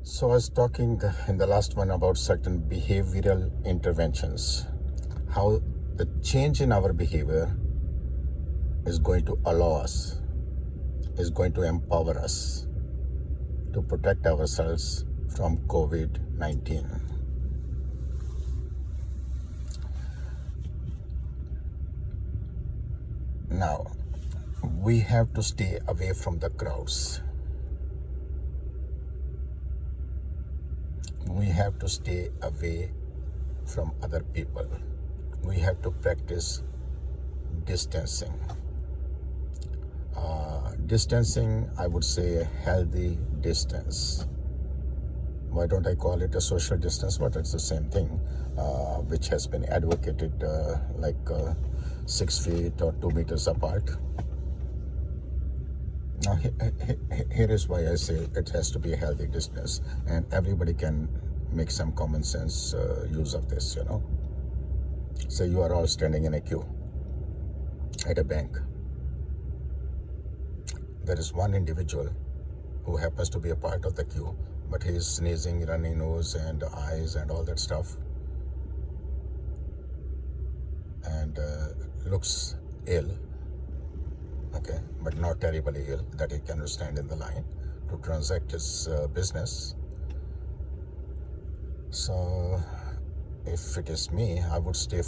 So I was talking in the last one about certain behavioral interventions, how the change in our behavior is going to allow us, is going to empower us to protect ourselves from COVID-19. Now, we have to stay away from the crowds. We have to stay away from other people. We have to practice distancing. Distancing, I would say a healthy distance. Why don't I call it a social distance? But it's the same thing, which has been advocated like 6 feet or 2 meters apart. Now, here is why I say it has to be a healthy distance, and everybody can make some common sense use of this, Say you are all standing in a queue at a bank. There is one individual who happens to be a part of the queue, but he is sneezing, runny nose and eyes and all that stuff, and looks ill, okay, but not terribly ill that he cannot stand in the line to transact his business. So if it is me, I would stay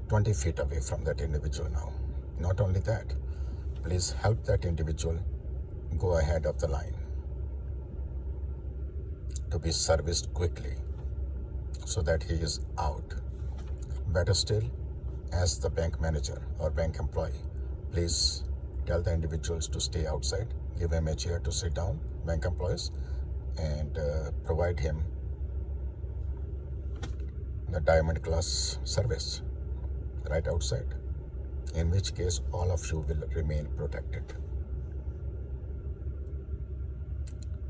20 feet away from that individual now. Not only that, please help that individual go ahead of the line to be serviced quickly so that he is out. Better still, as the bank manager or bank employee, please tell the individuals to stay outside, give him a chair to sit down, bank employees, and provide him the diamond class service right outside, in which case all of you will remain protected.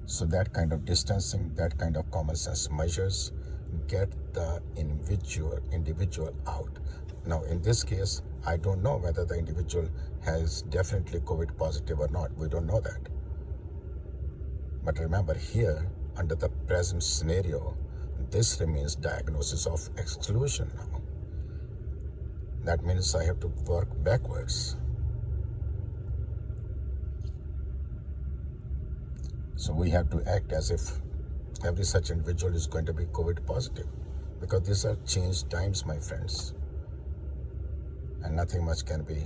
So that kind of distancing, that kind of common sense measures get the individual out. Now, in this case, I don't know whether the individual has definitely COVID positive or not. We don't know that. But remember, here, under the present scenario, this remains diagnosis of exclusion now. That means I have to work backwards. So we have to act as if every such individual is going to be COVID positive, because these are changed times, my friends, and nothing much can be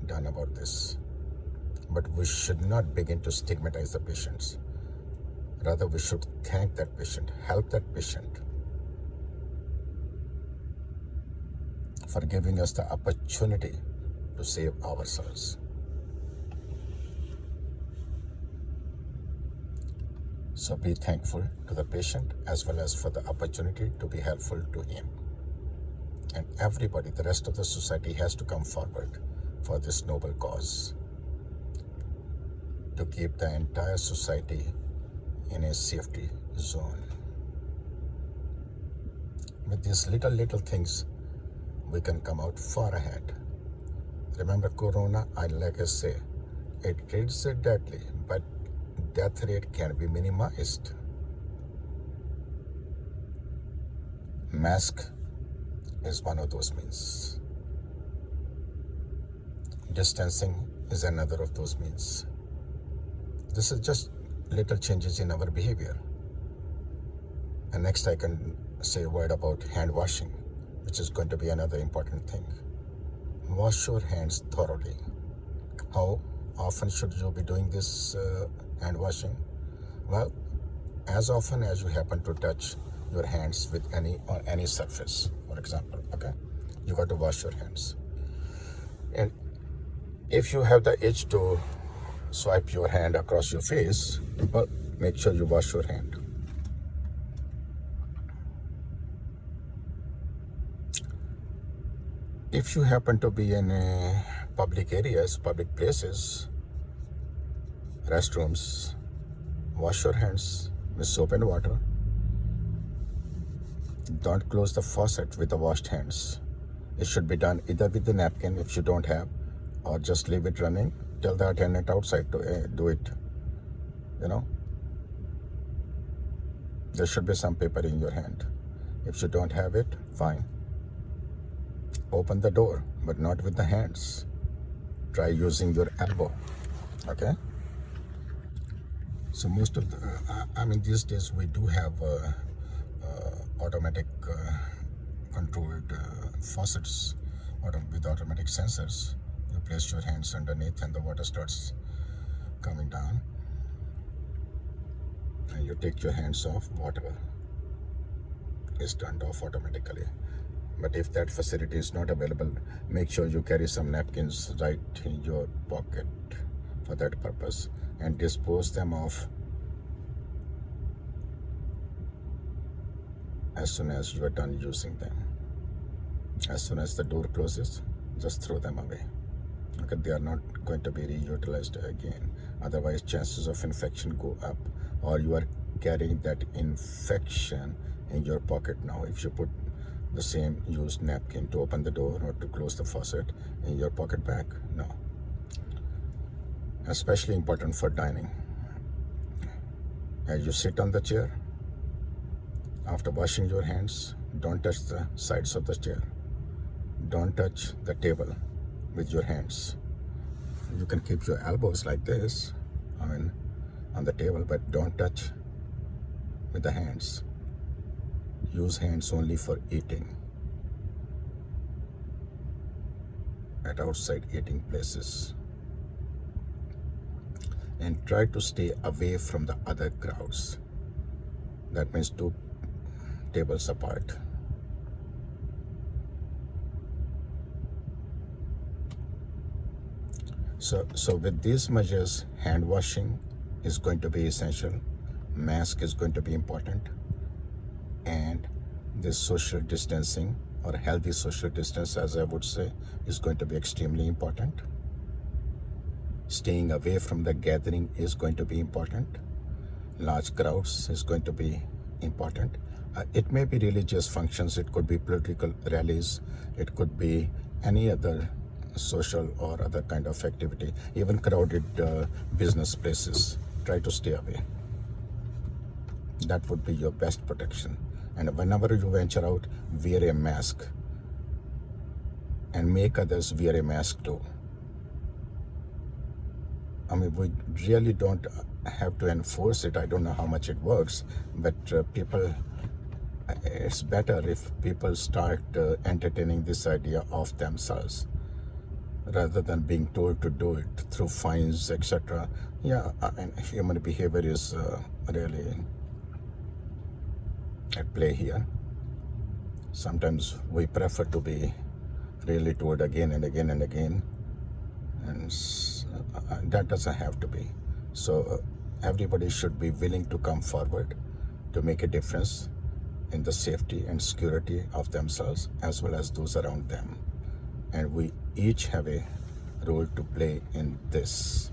done about this. But we should not begin to stigmatize the patients. Rather, we should thank that patient, help that patient for giving us the opportunity to save ourselves. So be thankful to the patient as well as for the opportunity to be helpful to him. And everybody, the rest of the society, has to come forward for this noble cause to keep the entire society in a safety zone. With these little things, we can come out far ahead. Remember, Corona, like I say, it is deadly, but death rate can be minimized. Mask is one of those means. Distancing is another of those means. This is just little changes in our behavior. And next I can say a word about hand washing, which is going to be another important thing. Wash your hands thoroughly. How often should you be doing this hand washing? Well, as often as you happen to touch your hands with any surface, for example, okay? You got to wash your hands. And if you have the itch to swipe your hand across your face, well, make sure you wash your hand. If you happen to be in public areas, public places, restrooms, wash your hands with soap and water. Don't close the faucet with the washed hands. It should be done either with the napkin if you don't have, or just leave it running. Tell the attendant outside to do it, There should be some paper in your hand. If you don't have it, fine. Open the door, but not with the hands. Try using your elbow. Okay? So most of the, these days we do have automatic controlled faucets with automatic sensors. You place your hands underneath and the water starts coming down. And you take your hands off, water is turned off automatically. But if that facility is not available, make sure you carry some napkins right in your pocket for that purpose and dispose them off as soon as you are done using them. As soon as the door closes, just throw them away. Okay, they are not going to be reutilized again. Otherwise, chances of infection go up, or you are carrying that infection in your pocket now. If you put the same used napkin to open the door or to close the faucet in your pocket bag, no. Especially important for dining. As you sit on the chair, after washing your hands, don't touch the sides of the chair. Don't touch the table with your hands. You can keep your elbows like this, on the table, but don't touch with the hands. Use hands only for eating at outside eating places. And try to stay away from the other crowds. That means 2 tables apart. So with these measures, hand washing is going to be essential. Mask is going to be important. And this social distancing, or healthy social distance, as I would say, is going to be extremely important. Staying away from the gathering is going to be important. Large crowds is going to be important. It may be religious functions, it could be political rallies, it could be any other social or other kind of activity, even crowded business places. Try to stay away. That would be your best protection. And whenever you venture out, wear a mask and make others wear a mask too. We really don't have to enforce it. I don't know how much it works, but it's better if people start entertaining this idea of themselves rather than being told to do it through fines, etc. Yeah, and human behavior is really at play here. Sometimes we prefer to be really told again and again and again, and that doesn't have to be. So everybody should be willing to come forward to make a difference in the safety and security of themselves as well as those around them. And we each have a role to play in this.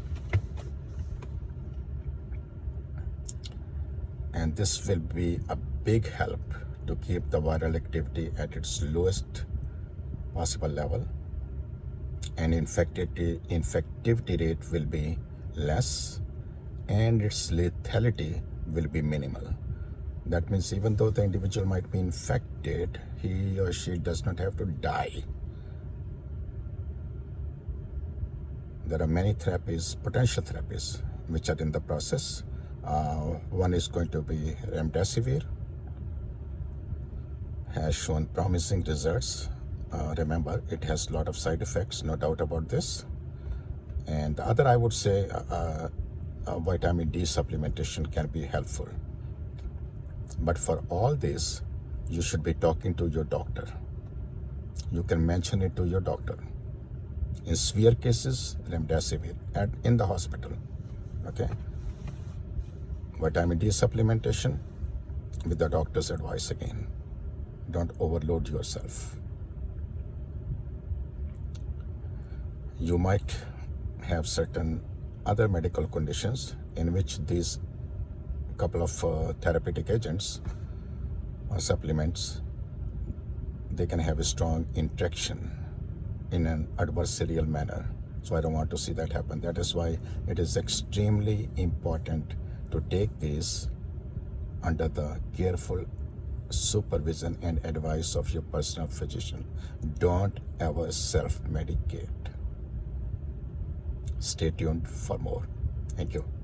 And this will be a big help to keep the viral activity at its lowest possible level, and infectivity rate will be less, and its lethality will be minimal. That means even though the individual might be infected, he or she does not have to die. There are many therapies, potential therapies, which are in the process. One is going to be remdesivir, has shown promising results. Remember, it has a lot of side effects, no doubt about this. And the other, I would say, vitamin D supplementation can be helpful. But for all this, you should be talking to your doctor. You can mention it to your doctor. In severe cases, remdesivir in the hospital. Okay. Vitamin D supplementation with the doctor's advice again. Don't overload yourself. You might have certain other medical conditions in which these couple of therapeutic agents or supplements, they can have a strong interaction in an adversarial manner. So I don't want to see that happen. That is why it is extremely important to take these under the careful supervision and advice of your personal physician. Don't ever self-medicate. Stay tuned for more. Thank you.